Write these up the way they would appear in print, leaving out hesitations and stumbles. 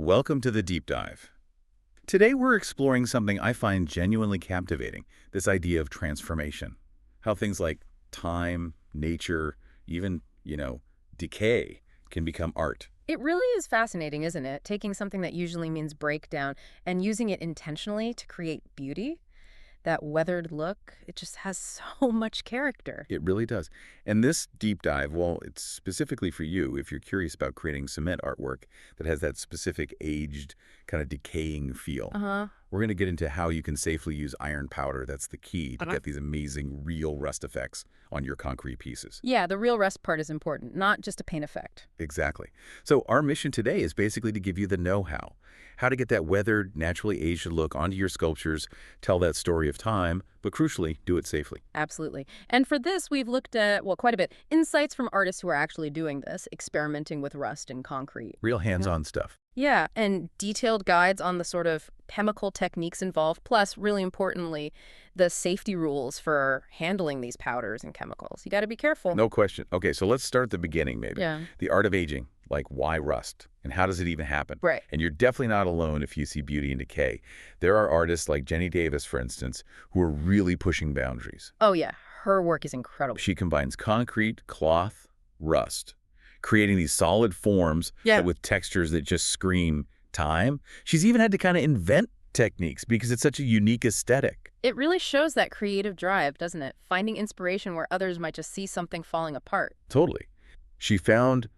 welcome to the deep dive. Today we're exploring something I find genuinely captivating, this idea of transformation. How things like time, nature, even, decay can become art. It really is fascinating, isn't it? Taking something that usually means breakdown and using it intentionally to create beauty. That weathered look, it just has so much character. It really does. And this deep dive, well, it's specifically for you if you're curious about creating cement artwork that has that specific aged, kind of decaying feel. We're going to get into how you can safely use iron powder. That's the key to get these amazing real rust effects on your concrete pieces. Yeah, the real rust part is important, not just a paint effect. Exactly. So our mission today is basically to give you the know-how, how to get that weathered, naturally aged look onto your sculptures, tell that story of time, but crucially, do it safely. Absolutely. And for this, we've looked at, well, quite a bit, insights from artists who are actually doing this, experimenting with rust and concrete. Real hands-on stuff. Yeah, and detailed guides on the sort of chemical techniques involved, plus, really importantly, the safety rules for handling these powders and chemicals. You got to be careful. No question. Okay, so let's start at the beginning, maybe. Yeah. The art of aging, like why rust? And how does it even happen? Right. And you're definitely not alone if you see beauty in decay. There are artists like Jenny Davis, for instance, who are really pushing boundaries. Oh, yeah. Her work is incredible. She combines concrete, cloth, rust, creating these solid forms with textures that just scream time. She's even had to kind of invent techniques because it's such a unique aesthetic. It really shows that creative drive, doesn't it? Finding inspiration where others might just see something falling apart. Totally. She found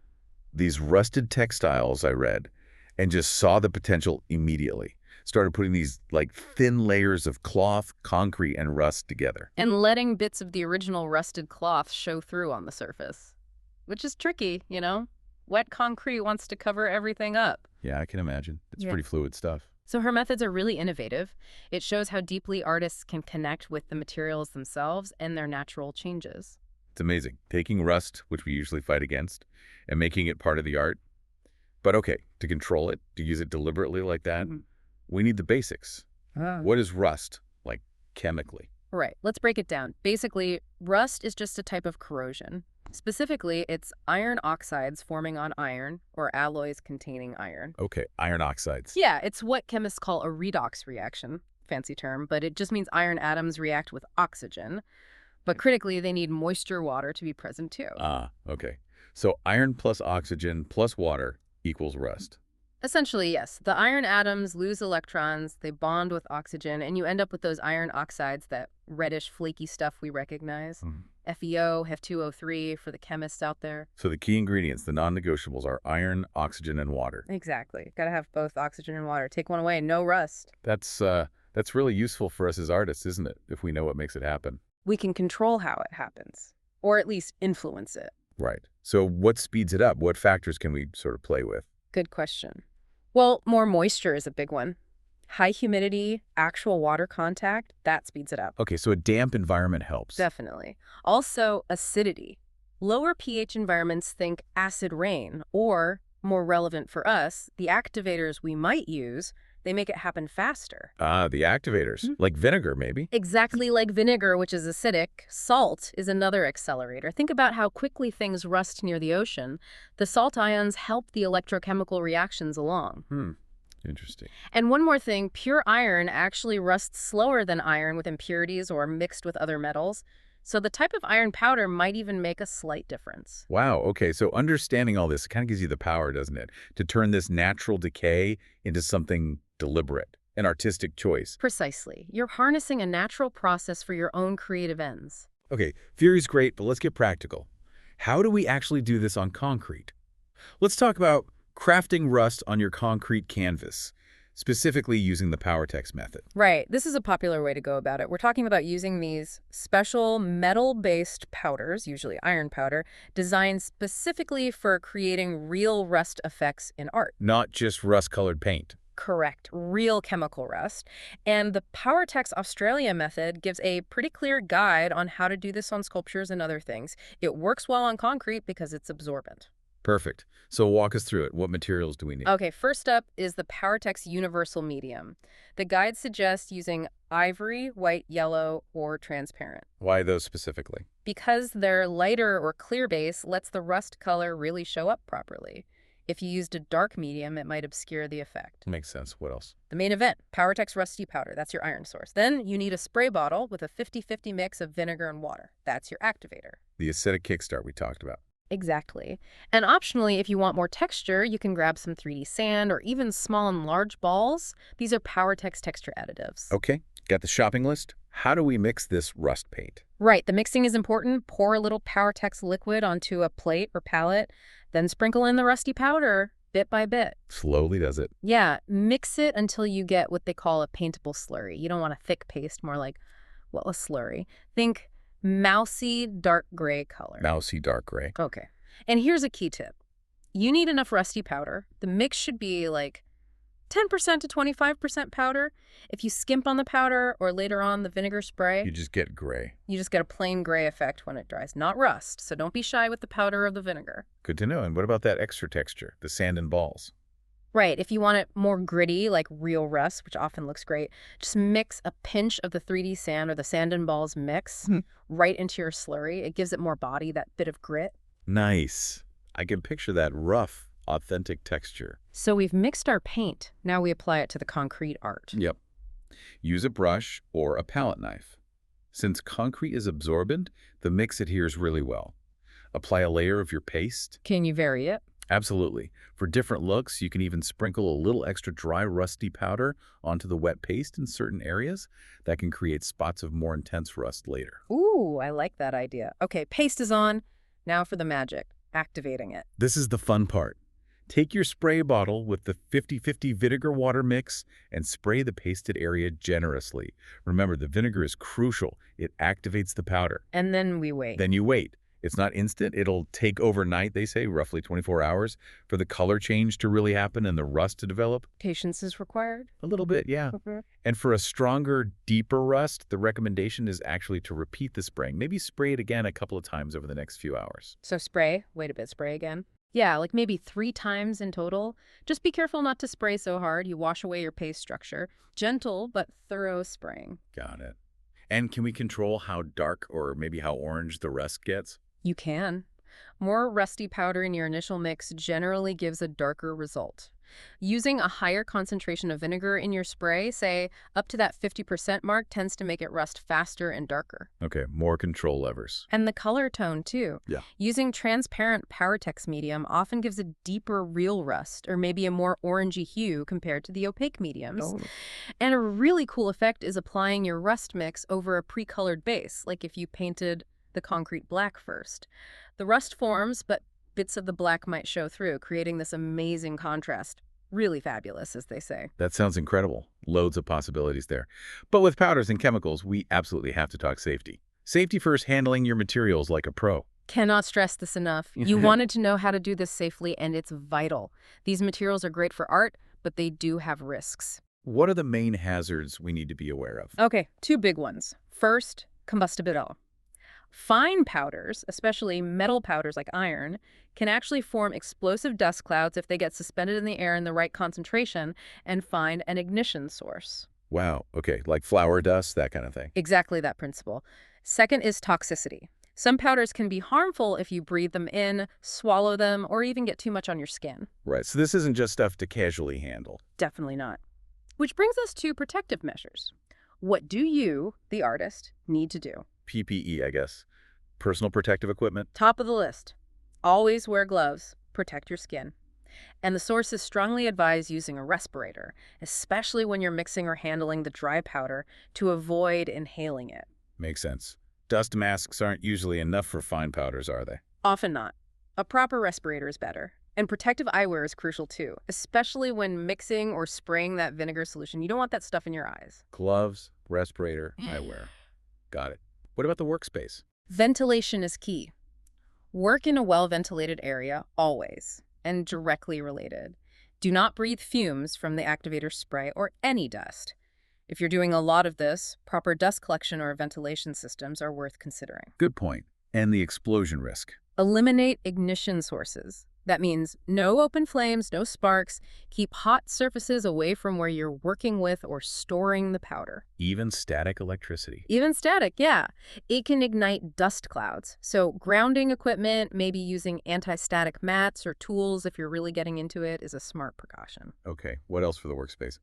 these rusted textiles, I read, and just saw the potential immediately. Started putting these like thin layers of cloth, concrete, and rust together. And letting bits of the original rusted cloth show through on the surface. Which is tricky, Wet concrete wants to cover everything up. Yeah, I can imagine. It's pretty fluid stuff. So her methods are really innovative. It shows how deeply artists can connect with the materials themselves and their natural changes. It's amazing. Taking rust, which we usually fight against, and making it part of the art. But okay, to control it, to use it deliberately like that, we need the basics. What is rust, like chemically? Right. Let's break it down. Basically, rust is just a type of corrosion. Specifically, it's iron oxides forming on iron or alloys containing iron. Okay, iron oxides. Yeah, it's what chemists call a redox reaction. Fancy term, but it just means iron atoms react with oxygen. But critically, they need moisture water to be present too. Okay. So iron plus oxygen plus water equals rust. Essentially, yes. The iron atoms lose electrons, they bond with oxygen, and you end up with those iron oxides, that reddish, flaky stuff we recognize. FeO, Fe2O3 for the chemists out there. So the key ingredients, the non-negotiables, are iron, oxygen, and water. Exactly. Got to have both oxygen and water. Take one away, no rust. That's really useful for us as artists, isn't it? If we know what makes it happen. We can control how it happens, or at least influence it. Right. So what speeds it up? What factors can we sort of play with? Good question. Well, more moisture is a big one. High humidity, actual water contact, that speeds it up. Okay, so a damp environment helps. Definitely. Also, acidity. Lower pH environments, think acid rain, or, more relevant for us, the activators we might use, they make it happen faster. The activators, like vinegar maybe? Exactly like vinegar, which is acidic. Salt is another accelerator. Think about how quickly things rust near the ocean. The salt ions help the electrochemical reactions along. Interesting. And one more thing, pure iron actually rusts slower than iron with impurities or mixed with other metals. So the type of iron powder might even make a slight difference. Wow, okay, so understanding all this kind of gives you the power, doesn't it? To turn this natural decay into something deliberate, an artistic choice. Precisely. You're harnessing a natural process for your own creative ends. Okay, theory's great, but let's get practical. How do we actually do this on concrete? Let's talk about crafting rust on your concrete canvas, specifically using the Powertex method. Right. This is a popular way to go about it. We're talking about using these special metal-based powders, usually iron powder, designed specifically for creating real rust effects in art. Not just rust-colored paint. Correct. Real chemical rust. And the Powertex Australia method gives a pretty clear guide on how to do this on sculptures and other things. It works well on concrete because it's absorbent. Perfect. So walk us through it. What materials do we need? Okay, first up is the Powertex Universal Medium. The guide suggests using ivory, white, yellow, or transparent. Why those specifically? Because their lighter or clear base lets the rust color really show up properly. If you used a dark medium, it might obscure the effect. Makes sense. What else? The main event, Powertex Rusty Powder. That's your iron source. Then you need a spray bottle with a 50-50 mix of vinegar and water. That's your activator. The acidic kickstart we talked about. Exactly. And optionally, if you want more texture, you can grab some 3D sand or even small and large balls. These are Powertex texture additives. Okay, got the shopping list. How do we mix this rust paint? Right, the mixing is important. Pour a little Powertex liquid onto a plate or palette, then sprinkle in the rusty powder bit by bit. Slowly does it. Yeah, mix it until you get what they call a paintable slurry. You don't want a thick paste, more like, well, a slurry. Think mousy dark gray color. Mousy dark gray. Okay. And here's a key tip. You need enough rusty powder. The mix should be like 10% to 25% powder. If you skimp on the powder or later on the vinegar spray, You just get gray. you just get a plain gray effect when it dries, not rust. So don't be shy with the powder or the vinegar. Good to know. And what about that extra texture, the sand and balls? Right, if you want it more gritty, like real rust, which often looks great, just mix a pinch of the 3D sand or the sand and balls mix right into your slurry. It gives it more body, that bit of grit. Nice. I can picture that rough, authentic texture. So we've mixed our paint. Now we apply it to the concrete art. Yep. Use a brush or a palette knife. Since concrete is absorbent, the mix adheres really well. Apply a layer of your paste. Can you vary it? Absolutely. For different looks, you can even sprinkle a little extra dry rusty powder onto the wet paste in certain areas. That can create spots of more intense rust later. Ooh, I like that idea. Okay, paste is on. Now for the magic, activating it. This is the fun part. Take your spray bottle with the 50-50 vinegar water mix and spray the pasted area generously. Remember, the vinegar is crucial. It activates the powder. And then we wait. Then you wait. It's not instant. It'll take overnight, they say, roughly 24 hours, for the color change to really happen and the rust to develop. Patience is required? A little bit, yeah. And for a stronger, deeper rust, the recommendation is actually to repeat the spraying. Maybe spray it again a couple of times over the next few hours. So spray, wait a bit, spray again. Yeah, like maybe 3 times in total. Just be careful not to spray so hard. You wash away your paste structure. Gentle but thorough spraying. Got it. And can we control how dark or maybe how orange the rust gets? You can. More rusty powder in your initial mix generally gives a darker result. Using a higher concentration of vinegar in your spray, say up to that 50% mark, tends to make it rust faster and darker. Okay, more control levers. And the color tone, too. Yeah. Using transparent Powertex medium often gives a deeper real rust, or maybe a more orangey hue compared to the opaque mediums. Oh. And a really cool effect is applying your rust mix over a pre-colored base, like if you painted the concrete black first. The rust forms, but bits of the black might show through, creating this amazing contrast. Really fabulous, as they say. That sounds incredible. Loads of possibilities there. But with powders and chemicals, we absolutely have to talk safety. Safety first, handling your materials like a pro. Cannot stress this enough. You wanted to know how to do this safely, and it's vital. These materials are great for art, but they do have risks. What are the main hazards we need to be aware of? Okay, 2 big ones. First, combustibility. Fine powders, especially metal powders like iron, can actually form explosive dust clouds if they get suspended in the air in the right concentration and find an ignition source. Wow, okay, like flour dust, that kind of thing. Exactly that principle. Second is toxicity. Some powders can be harmful if you breathe them in, swallow them, or even get too much on your skin. Right, so this isn't just stuff to casually handle. Definitely not. Which brings us to protective measures. What do you, the artist, need to do? PPE, I guess. Personal protective equipment. Top of the list. Always wear gloves. Protect your skin. And the sources strongly advise using a respirator, especially when you're mixing or handling the dry powder, to avoid inhaling it. Makes sense. Dust masks aren't usually enough for fine powders, are they? Often not. A proper respirator is better. And protective eyewear is crucial too, especially when mixing or spraying that vinegar solution. You don't want that stuff in your eyes. Gloves, respirator, eyewear. Got it. What about the workspace? Ventilation is key. Work in a well-ventilated area, always, and directly related. Do not breathe fumes from the activator spray or any dust. If you're doing a lot of this, proper dust collection or ventilation systems are worth considering. Good point. And the explosion risk. Eliminate ignition sources. That means no open flames, no sparks. Keep hot surfaces away from where you're working with or storing the powder. Even static electricity. Even static, yeah. It can ignite dust clouds. So grounding equipment, maybe using anti-static mats or tools if you're really getting into it, is a smart precaution. Okay, what else for the workspace?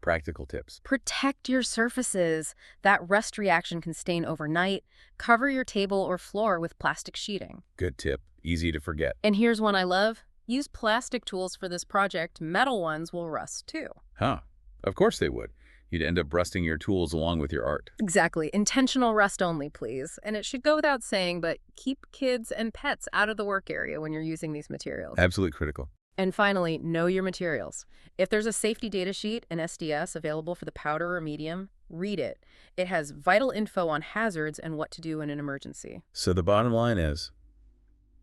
Practical tips. Protect your surfaces. That rust reaction can stain overnight. Cover your table or floor with plastic sheeting. Good tip. Easy to forget. And here's one I love. Use plastic tools for this project. Metal ones will rust too. Huh. Of course they would. You'd end up rusting your tools along with your art. Exactly. Intentional rust only, please. And it should go without saying, but keep kids and pets out of the work area when you're using these materials. Absolutely critical. And finally, know your materials. If there's a safety data sheet, an SDS, available for the powder or medium, read it. It has vital info on hazards and what to do in an emergency. So the bottom line is,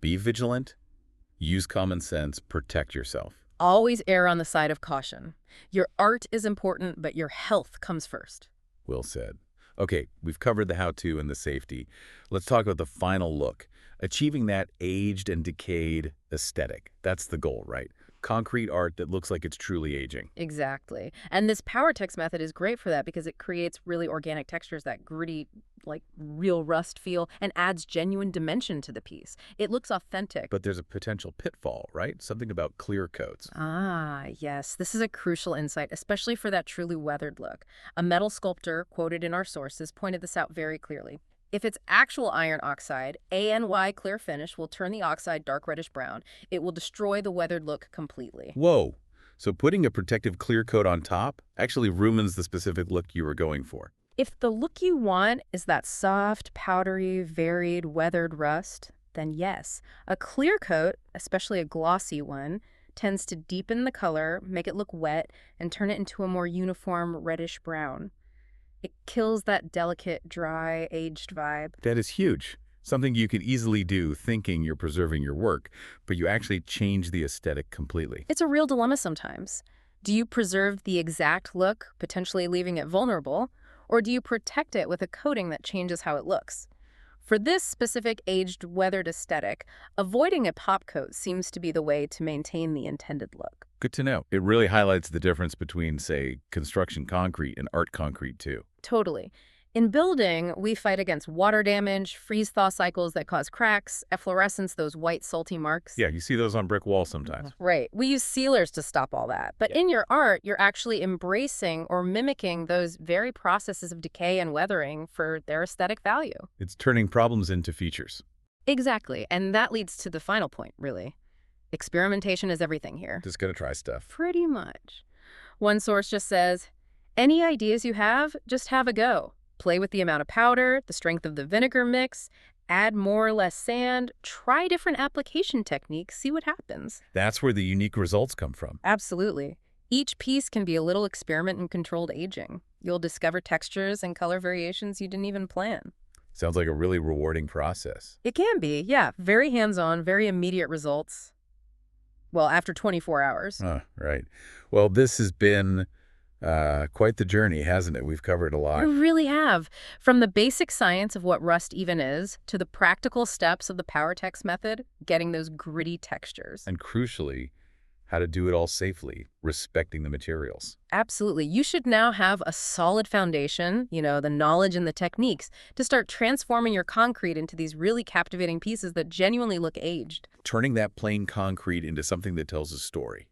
be vigilant, use common sense, protect yourself. Always err on the side of caution. Your art is important, but your health comes first. Well said. Okay, we've covered the how-to and the safety. Let's talk about the final look. Achieving that aged and decayed aesthetic. That's the goal, right? Concrete art that looks like it's truly aging. Exactly. And this Powertex method is great for that because it creates really organic textures, that gritty, like real rust feel, and adds genuine dimension to the piece. It looks authentic. But there's a potential pitfall, right? Something about clear coats. Ah, yes. This is a crucial insight, especially for that truly weathered look. A metal sculptor, quoted in our sources, pointed this out very clearly. If it's actual iron oxide, ANY clear finish will turn the oxide dark reddish brown. It will destroy the weathered look completely. Whoa! So putting a protective clear coat on top actually ruins the specific look you were going for. If the look you want is that soft, powdery, varied, weathered rust, then yes, a clear coat, especially a glossy one, tends to deepen the color, make it look wet, and turn it into a more uniform reddish brown. It kills that delicate, dry, aged vibe. That is huge. Something you could easily do thinking you're preserving your work, but you actually change the aesthetic completely. It's a real dilemma sometimes. Do you preserve the exact look, potentially leaving it vulnerable, or do you protect it with a coating that changes how it looks? For this specific aged, weathered aesthetic, avoiding a pop coat seems to be the way to maintain the intended look. Good to know. It really highlights the difference between, say, construction concrete and art concrete, too. Totally. In building, we fight against water damage, freeze-thaw cycles that cause cracks, efflorescence, those white salty marks. Yeah, you see those on brick walls sometimes. Right. We use sealers to stop all that. But in your art, you're actually embracing or mimicking those very processes of decay and weathering for their aesthetic value. It's turning problems into features. Exactly. And that leads to the final point, really. Experimentation is everything here. Just gotta try stuff. Pretty much. One source just says, any ideas you have, just have a go. Play with the amount of powder, the strength of the vinegar mix, add more or less sand, try different application techniques, see what happens. That's where the unique results come from. Absolutely. Each piece can be a little experiment in controlled aging. You'll discover textures and color variations you didn't even plan. Sounds like a really rewarding process. It can be, yeah. Very hands-on, very immediate results. Well, after 24 hours. Right. Well, this has been quite the journey, hasn't it? We've covered a lot. We really have. From the basic science of what rust even is, to the practical steps of the Powertex method, getting those gritty textures. And crucially, how to do it all safely, respecting the materials. Absolutely. You should now have a solid foundation, the knowledge and the techniques, to start transforming your concrete into these really captivating pieces that genuinely look aged. Turning that plain concrete into something that tells a story,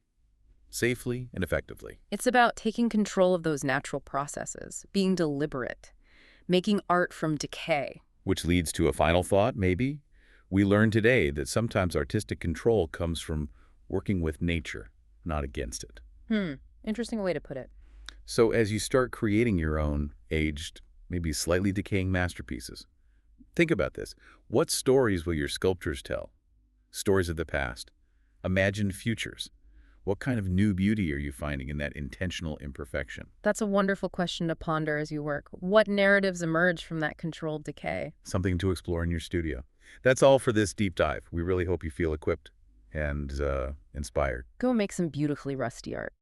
safely and effectively. It's about taking control of those natural processes, being deliberate, making art from decay. Which leads to a final thought, maybe. We learned today that sometimes artistic control comes from working with nature, not against it. Interesting way to put it. So as you start creating your own aged, maybe slightly decaying masterpieces, think about this. What stories will your sculptures tell? Stories of the past. Imagine futures. What kind of new beauty are you finding in that intentional imperfection? That's a wonderful question to ponder as you work. What narratives emerge from that controlled decay? Something to explore in your studio. That's all for this deep dive. We really hope you feel equipped and inspired. Go make some beautifully rusty art.